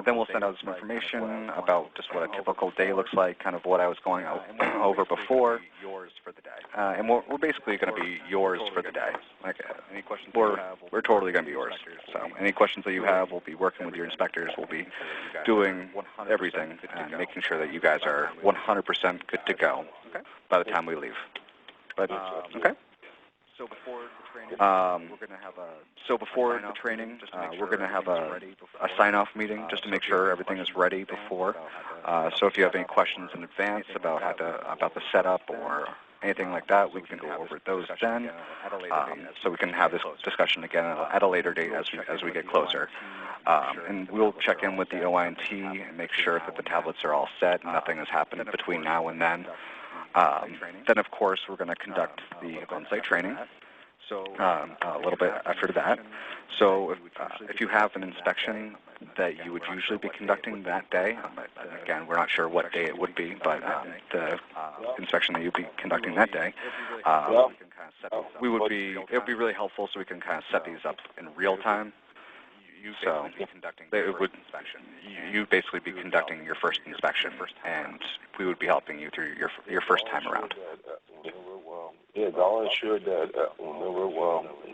Then we'll send out some information about just what a typical day looks like, kind of what I was going over before. Yours for the day. And we're basically going to be yours for the day. Like any questions we're totally going to be yours. So any questions that you have, we'll be working with your inspectors. We'll be doing everything and making sure that you guys are 100% good to go by the time we leave. But okay. So before the training, we're going to have a sign-off meeting just to make sure everything is ready before. So if you have any questions in advance about the setup or anything like that, we can go over those then. So we can have this discussion again at a later date as we get closer. And we'll check in with the OINT and make sure that the tablets are all set and nothing has happened between now and then. Then, of course, we're going to conduct the on-site training a little bit after that. So if you have an inspection that you would usually be conducting that day, again, we're not sure what day it would be, but the inspection that you'd be conducting that day, it would be really helpful so we can kind of set these up in real time. So you'd basically be conducting your first inspection, and we would be helping you through your first time around. Yeah, I'll ensure that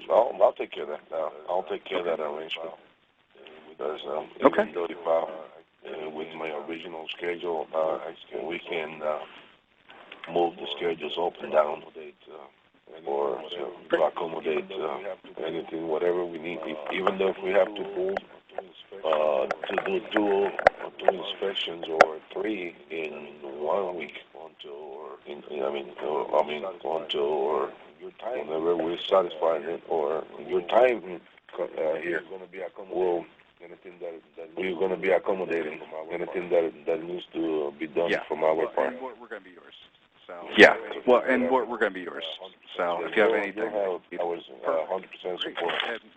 I'll take care of that. I'll take care of that arrangement. Because even though with my original schedule, we can move the schedules up and down or to accommodate anything, whatever we need. Even though if we have to move to do two inspections or 3 in 1 week, or whenever we're satisfied it, or your time here will. We're going to be accommodating anything that needs to be done from our part. We're going to be yours. So yeah, well, and we're going to be yours. So if you have anything, I was 100% support.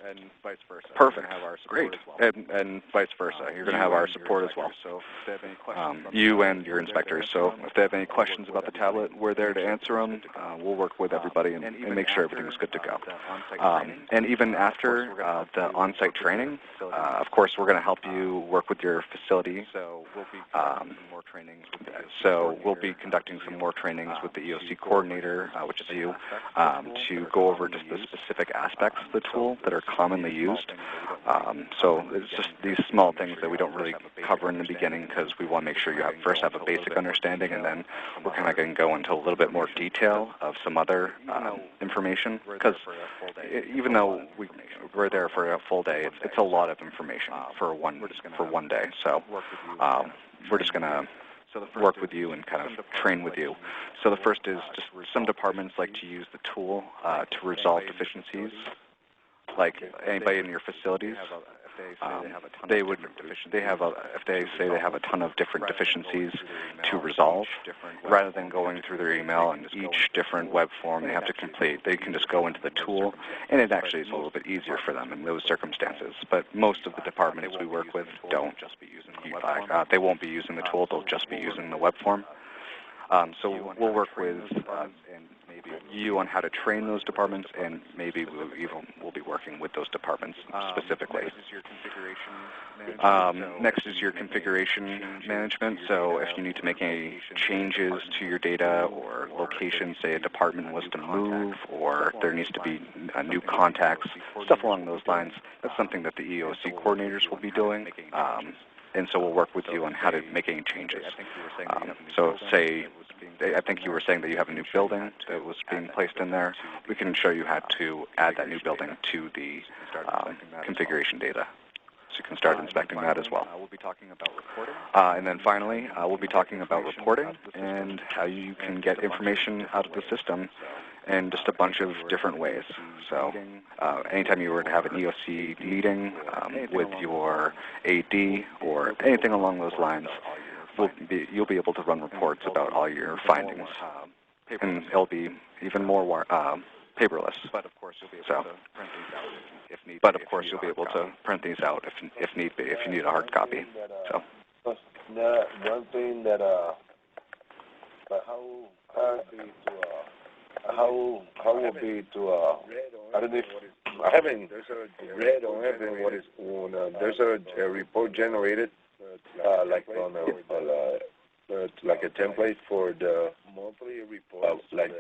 And vice versa. Perfect. Great. And vice versa. You're going to have our support as well. So if they have any questions, you and your inspectors. So if they have any questions about the tablet, we're there to answer them. We'll work with everybody and make sure everything's good to go. And even after the on-site training, of course, we're going to help you work with your facility. So we'll be conducting more trainings. So we'll be conducting some more trainings with the EOC coordinator, which is you, to go over just the specific aspects of the tool that are commonly used. So it's just these small things that we don't really cover in the beginning because we want to make sure you first have a basic understanding, and then we're kind of going to go into a little bit more detail of some other information. Because even though we're there for a full day, it's a lot of information for one day. So we're just going to work with you and kind of train with you. So the first is just some departments like to use the tool to resolve deficiencies. Like anybody in your facilities if they say they have a ton of different deficiencies to resolve, rather than going through their email and each different web form they have to complete, they can just go into the tool, and it actually is a little bit easier for them in those circumstances. But most of the departments we work with don't. They won't be using the tool, they'll just be using the web form. So we'll work with you on how to train those departments, and maybe we'll be working with those departments specifically. Next is your configuration management. So if you need to make any changes to your data or location, say a department was to move, or there needs to be new contacts, stuff along those lines, that's something that the EOC coordinators will be doing. And so we'll work with you on how to make any changes. So say, I think you were saying that you have a new building that was being placed in there. We can show you how to add that new building to the configuration data. So you can start inspecting that as well. And then finally, we'll be talking about reporting and how you can get information out of the system in just a bunch of different ways. So anytime you were to have an EOC meeting with your AD or anything along those lines, you'll be able to run reports about all your findings, and it'll be even more paperless. But of course, you'll be able to print these out if need be. But of course, you'll be able to print these out if need be, if you need a hard copy. So. One thing that how will be to I don't know if I haven't read or haven't what is on there's a report generated like on like a template for the monthly reports like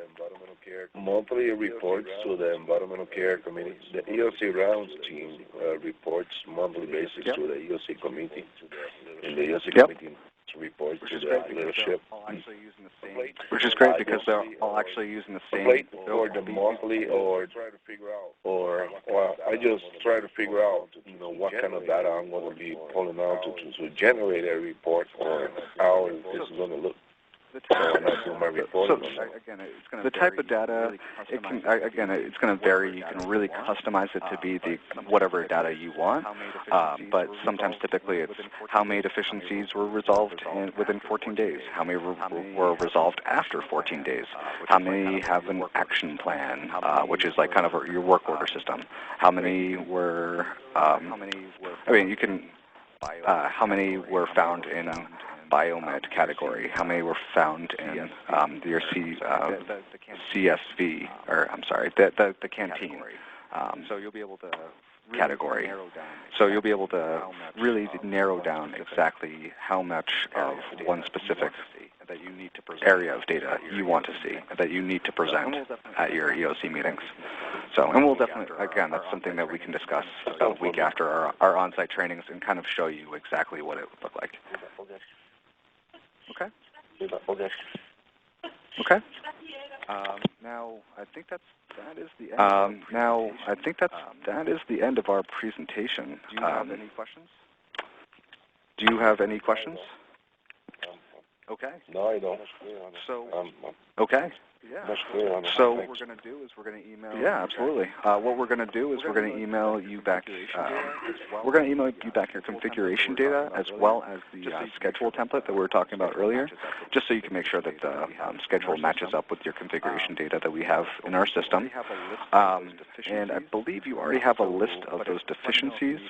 monthly reports to the environmental care committee. The EOC rounds team reports monthly basis to the EOC committee, and the EOC committee reports to the leadership. Which is great because they're all actually using the same. For the monthly or I just try to figure out, what kind of data I'm going to be pulling out to generate a report or how it's going to look. The type of data, it's going to vary. You can really customize it to be whatever data you want, but sometimes typically it's how many deficiencies were resolved within 14 days, how many were resolved after 14 days, how many have an action plan, which is like kind of your work order system, how many were, how many were found in biomed category, how many were found in your CSV, or I'm sorry, the canteen. So you'll be able to category. So you'll be able to really narrow down exactly how much of one specific area of data you want to see, that you need to present at your EOC meetings. So, and we'll definitely, again, that's something that we can discuss about a week after our on-site trainings and kind of show you exactly what it would look like. Okay. Okay. Now I think that is the end. That is the end of our presentation. Do you have any questions? Do you have any questions? Okay. No, I don't. So. Okay. Yeah. So what we're going to do is we're going to email. Yeah, absolutely. What we're going to do is we're going to email you back. We're going to email you back your configuration data as well as the schedule template that we were talking about earlier, just so you can make sure that the schedule matches up with your configuration data that we have in our system. And I believe you already have a list of those deficiencies.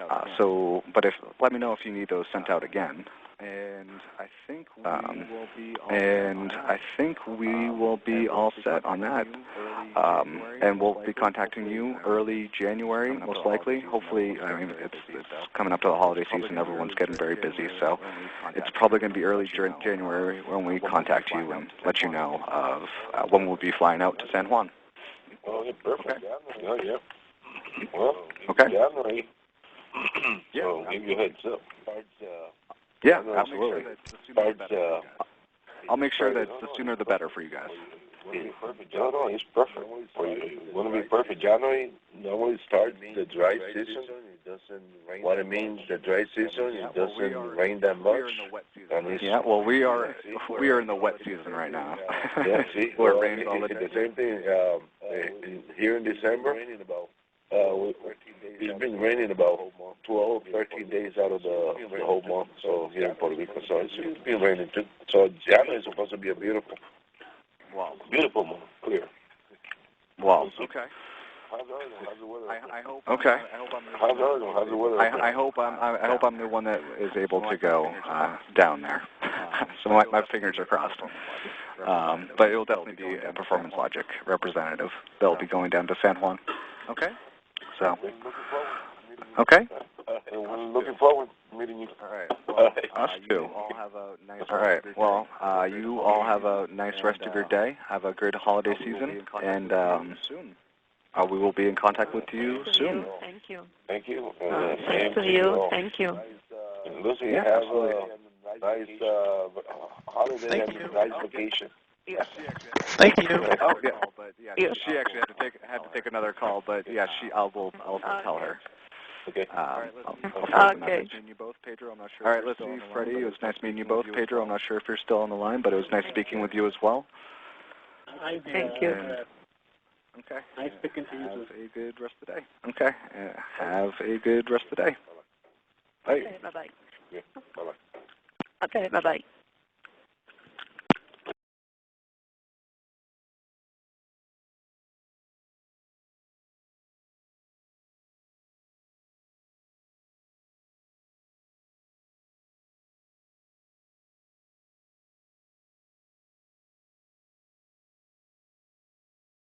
But let me know if you need those sent out again. And I think we will be all set on that. And we'll be contacting you early January, most likely. Hopefully, it's coming up to the holiday season. Everyone's getting very busy, so it's probably going to be early January when we contact you and let you know of when we'll be flying out to San Juan. Oh, yeah, perfect. Okay. Yeah. Well, okay. January. So give you a heads up. Yeah, absolutely. I'll make sure that the sooner the better for you guys. No, it's perfect. It's going to be perfect. January normally starts the dry season. What it means, the dry season, it doesn't rain that much. Yeah, well, we are in the wet season right now. Yeah, see, where it rains all the time. The same thing here in December. It's been raining about 12, 13 days out of the whole month. So here in Puerto Rico, so it's been raining too. So January is supposed to be a beautiful month, clear. Wow. Okay. How's the weather? I hope. Okay. How's the weather? I hope I'm the one that is able to go down there. So my fingers are crossed. But it will definitely be a Performance Logic representative that will be going down to San Juan. Okay. So. Okay. We're looking forward to meeting you. All right. Well, us too. All right. Well, you all have a nice rest of your day. Have a good holiday season, and we will be in contact with you soon. Thank you. Thank you. Thanks to you. Thank you. Lucy, have a nice holiday and a nice vacation. Yes. Thank you. Oh yeah. But yeah, she actually had to take another call. But yeah, I'll tell her. Okay. Okay. Meeting you both, Pedro. I'm not sure. All right, let's see, Freddie. It was nice meeting you both, Pedro. I'm not sure if you're still on the line, but it was nice speaking with you as well. Thank you. Okay. Nice speaking to you. Have a good rest of the day. Okay. Have a good rest of the day. Bye. Okay, bye-bye. Yeah, bye-bye. Okay, bye-bye.